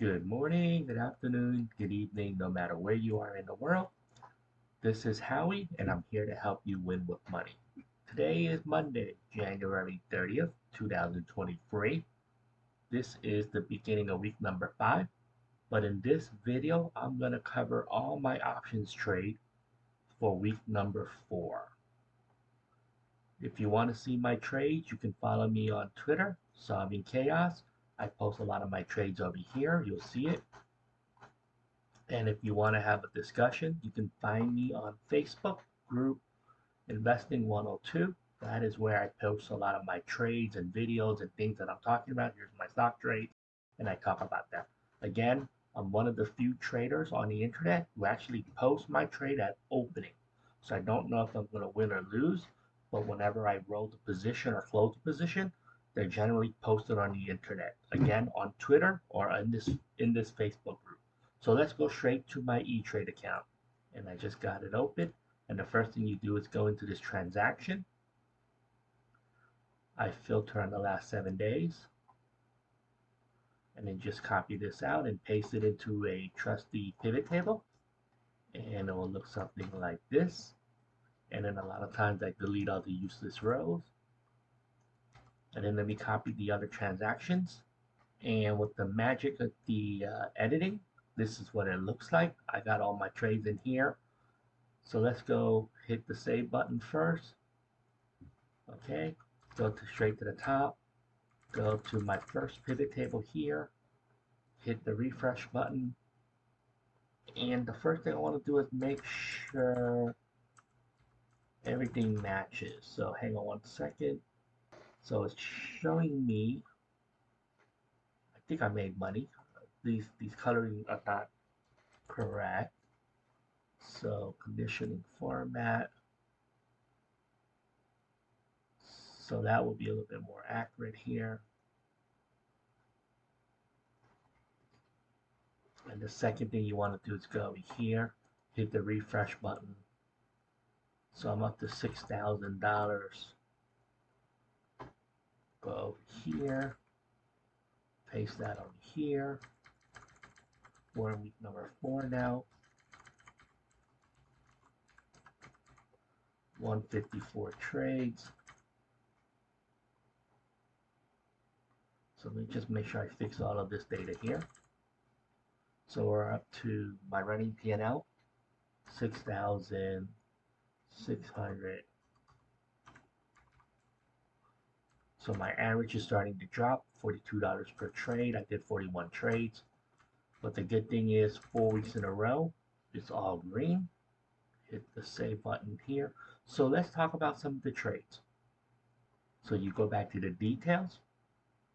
Good morning, good afternoon, good evening, no matter where you are in the world. This is Howie, and I'm here to help you win with money. Today is Monday, January 30th, 2023. This is the beginning of week number 5, but in this video, I'm going to cover all my options trade for week number 4. If you want to see my trades, you can follow me on Twitter, Solving Chaos. I post a lot of my trades over here. You'll see it. And if you want to have a discussion, you can find me on Facebook group Investing 102. That is where I post a lot of my trades and videos and things that I'm talking about. Here's my stock trades, and I talk about that. Again, I'm one of the few traders on the internet who actually post my trade at opening. So I don't know if I'm going to win or lose, but whenever I roll the position or close the position, they're generally posted on the internet. Again, on Twitter or in this Facebook group. So let's go straight to my E-Trade account. And I just got it open. And the first thing you do is go into this transaction. I filter on the last 7 days. And then just copy this out and paste it into a trusty pivot table. And it will look something like this. And then a lot of times I delete all the useless rows. And then let me copy the other transactions. And with the magic of the editing, this is what it looks like. I got all my trades in here. So let's go hit the save button first. Okay, go straight to the top. Go to my first pivot table here. Hit the refresh button. And the first thing I want to do is make sure everything matches. So hang on 1 second. So it's showing me, I think I made money. These coloring are not correct. So conditioning format. So that will be a little bit more accurate here. And the second thing you want to do is go over here, hit the refresh button. So I'm up to $6,000. Go over here, paste that over here. We're in week number 4 now. 154 trades. So let me just make sure I fix all of this data here. So we're up to my running P&L, 6,600. So my average is starting to drop, $42 per trade. I did 41 trades. But the good thing is 4 weeks in a row, it's all green. Hit the save button here. So let's talk about some of the trades. So you go back to the details.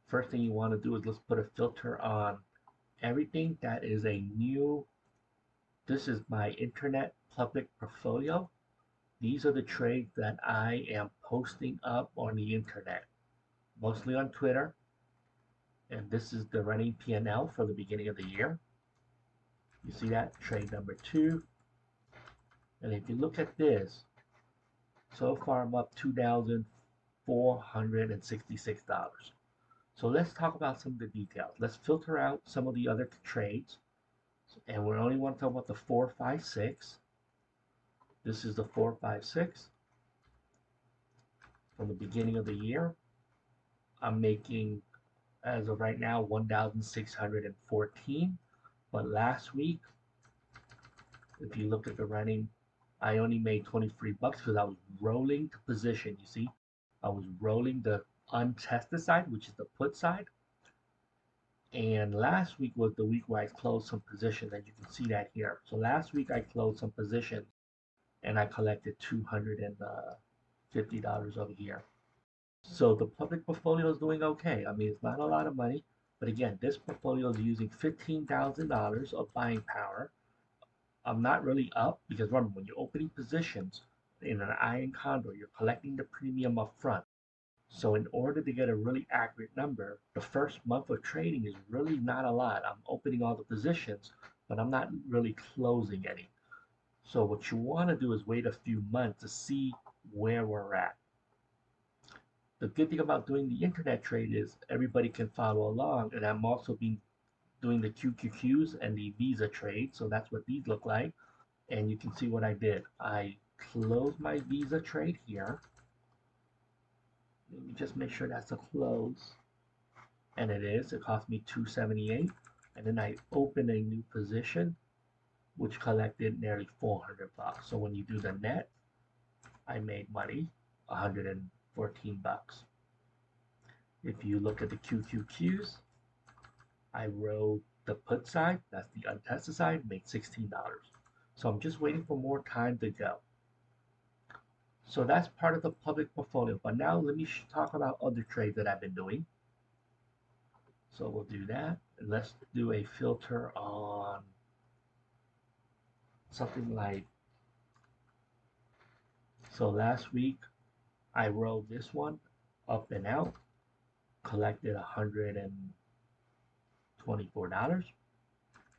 First thing you want to do is let's put a filter on everything that is a new. This is my internet public portfolio. These are the trades that I am posting up on the internet, mostly on Twitter. And this is the running P&L for the beginning of the year. You see that? Trade number 2. And if you look at this, so far I'm up $2,466. So let's talk about some of the details. Let's filter out some of the other trades. And we only want to talk about the 456. This is the 456 from the beginning of the year. I'm making, as of right now, 1,614. But last week, if you look at the running, I only made 23 bucks because I was rolling the position. You see, I was rolling the untested side, which is the put side. And last week was the week where I closed some positions, and you can see that here. So last week I closed some positions, and I collected $250 over here. So the public portfolio is doing okay. I mean, it's not a lot of money, but again, this portfolio is using $15,000 of buying power. I'm not really up because remember, when you're opening positions in an Iron Condor, you're collecting the premium up front. So in order to get a really accurate number, the first month of trading is really not a lot. I'm opening all the positions, but I'm not really closing any. So what you want to do is wait a few months to see where we're at. The good thing about doing the internet trade is everybody can follow along, and I'm also doing the QQQs and the Visa trade. So that's what these look like. And you can see what I did. I closed my Visa trade here. Let me just make sure that's a close. And it is. It cost me $278. And then I opened a new position, which collected nearly 400 bucks. So when you do the net, I made money, 114 bucks. If you look at the QQQs, I rode the put side, that's the untested side, made $16. So I'm just waiting for more time to go. So that's part of the public portfolio. But now let me talk about other trades that I've been doing. So we'll do that. And let's do a filter on something like, so last week I rode this one up and out, collected $124.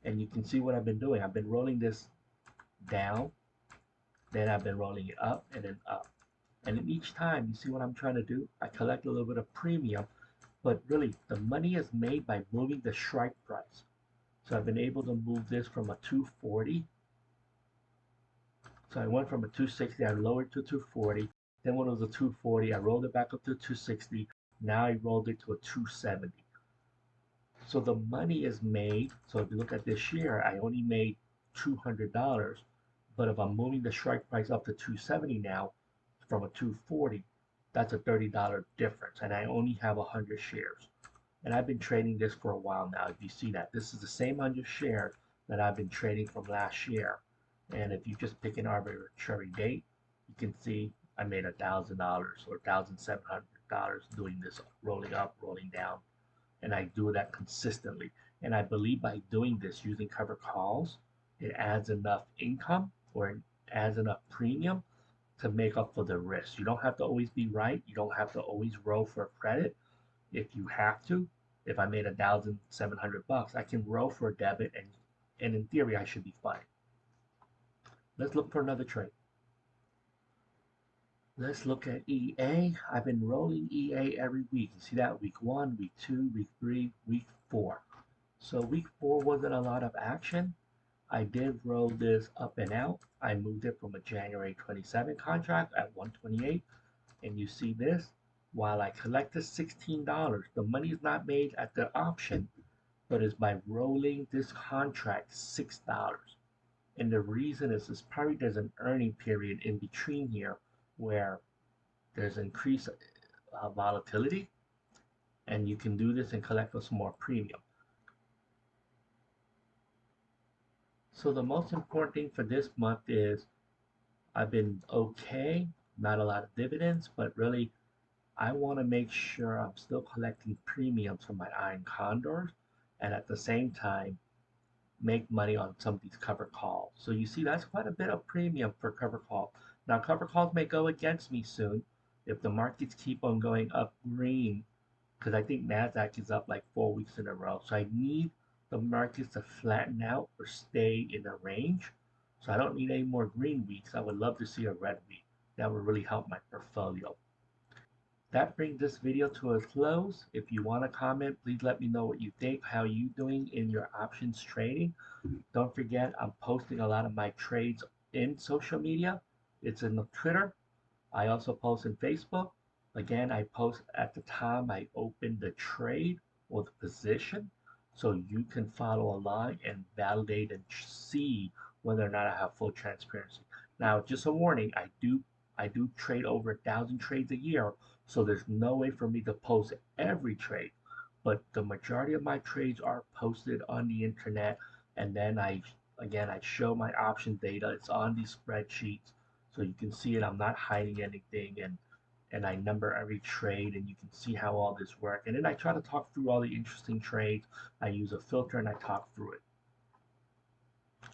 And you can see what I've been doing. I've been rolling this down, then I've been rolling it up and then up. And in each time, you see what I'm trying to do? I collect a little bit of premium, but really the money is made by moving the strike price. So I've been able to move this from a 240. So I went from a 260, I lowered to 240. Then when it was a 240, I rolled it back up to 260. Now I rolled it to a 270. So the money is made. So if you look at this year, I only made $200. But if I'm moving the strike price up to 270 now from a 240, that's a $30 difference. And I only have 100 shares. And I've been trading this for a while now. If you see that, this is the same 100 shares that I've been trading from last year. And if you just pick an arbitrary date, you can see I made $1,000 or $1,700 doing this, rolling up, rolling down. And I do that consistently. And I believe by doing this using cover calls, it adds enough income or it adds enough premium to make up for the risk. You don't have to always be right. You don't have to always roll for credit. If you have to, if I made 1,700 bucks, I can roll for a debit and in theory I should be fine. Let's look for another trade. Let's look at EA. I've been rolling EA every week. You see that? Week 1, week 2, week 3, week 4. So week 4 wasn't a lot of action. I did roll this up and out. I moved it from a January 27 contract at 128. And you see this? While I collected $16, the money is not made at the option, but is by rolling this contract $6. And the reason is probably there's an earning period in between here where there's increased volatility, and you can do this and collect for some more premium. So the most important thing for this month is I've been okay, not a lot of dividends, but really I want to make sure I'm still collecting premiums from my Iron Condors and at the same time make money on some of these cover calls. So you see that's quite a bit of premium for cover call. Now cover calls may go against me soon if the markets keep on going up green, because I think NASDAQ is up like 4 weeks in a row. So I need the markets to flatten out or stay in a range. So I don't need any more green weeks. I would love to see a red week. That would really help my portfolio. That brings this video to a close. If you want to comment, please let me know what you think, how you doing in your options trading. Don't forget, I'm posting a lot of my trades in social media. It's in the Twitter. I also post in Facebook. Again, I post at the time I open the trade or the position so you can follow along and validate and see whether or not I have full transparency. Now, just a warning, I do trade over 1,000 trades a year, so there's no way for me to post every trade. But the majority of my trades are posted on the internet, and then I show my option data. It's on these spreadsheets, so you can see it. I'm not hiding anything, and I number every trade, and you can see how all this works. And then I try to talk through all the interesting trades. I use a filter and I talk through it.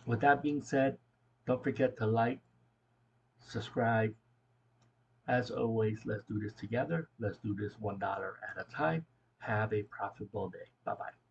With that being said, don't forget to like, subscribe. As always, let's do this together. Let's do this $1 at a time. Have a profitable day. Bye-bye.